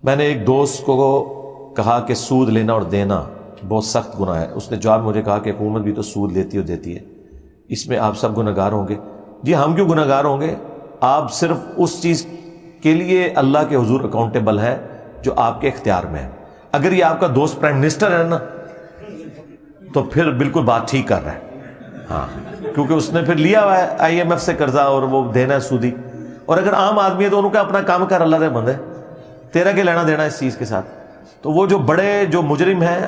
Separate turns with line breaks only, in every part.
میں نے ایک دوست کو کہا کہ سود لینا اور دینا بہت سخت گناہ ہے. اس نے جواب مجھے کہا کہ حکومت بھی تو سود لیتی اور دیتی ہے، اس میں آپ سب گنہگار ہوں گے. جی ہم کیوں گنہگار ہوں گے؟ آپ صرف اس چیز کے لیے اللہ کے حضور اکاؤنٹیبل ہے جو آپ کے اختیار میں ہے. اگر یہ آپ کا دوست پرائم منسٹر ہے نا تو پھر بالکل بات ٹھیک کر رہا ہے، ہاں، کیونکہ اس نے پھر لیا ہوا ہے IMF سے قرضہ اور وہ دینا ہے سودی. اور اگر عام آدمی ہے تو ان کا اپنا کام کر، اللہ دے بندے، تیرا کیا لینا دینا اس چیز کے ساتھ. تو وہ جو بڑے جو مجرم ہیں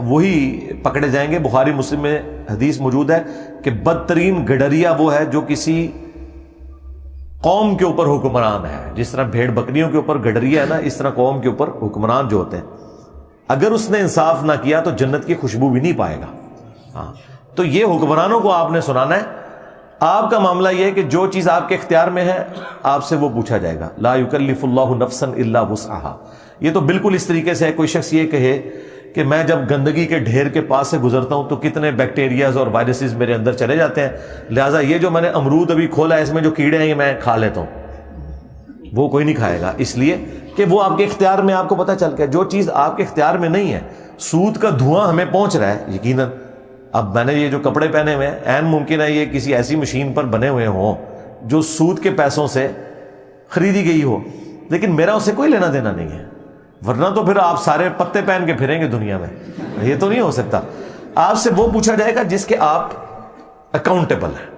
وہی پکڑے جائیں گے. بخاری مسلم میں حدیث موجود ہے کہ بدترین گڈریا وہ ہے جو کسی قوم کے اوپر حکمران ہے. جس طرح بھیڑ بکریوں کے اوپر گڈریا ہے نا، اس طرح قوم کے اوپر حکمران جو ہوتے ہیں، اگر اس نے انصاف نہ کیا تو جنت کی خوشبو بھی نہیں پائے گا. ہاں، تو یہ حکمرانوں کو آپ نے سنانا ہے. آپ کا معاملہ یہ ہے کہ جو چیز آپ کے اختیار میں ہے آپ سے وہ پوچھا جائے گا. لا یکلف اللہ نفسا الا وسعها. یہ تو بالکل اس طریقے سے ہے کوئی شخص یہ کہے کہ میں جب گندگی کے ڈھیر کے پاس سے گزرتا ہوں تو کتنے بیکٹیریاز اور وائرسز میرے اندر چلے جاتے ہیں، لہٰذا یہ جو میں نے امرود ابھی کھولا ہے اس میں جو کیڑے ہیں یہ میں کھا لیتا ہوں. وہ کوئی نہیں کھائے گا، اس لیے کہ وہ آپ کے اختیار میں. آپ کو پتہ چل گیا جو چیز آپ کے اختیار میں نہیں ہے. سود کا دھواں ہمیں پہنچ رہا ہے یقیناً. اب میں نے یہ جو کپڑے پہنے ہوئے ہیں عین ممکن ہے یہ کسی ایسی مشین پر بنے ہوئے ہوں جو سود کے پیسوں سے خریدی گئی ہو، لیکن میرا اسے کوئی لینا دینا نہیں ہے. ورنہ تو پھر آپ سارے پتے پہن کے پھریں گے دنیا میں. یہ تو نہیں ہو سکتا. آپ سے وہ پوچھا جائے گا جس کے آپ اکاؤنٹیبل ہیں.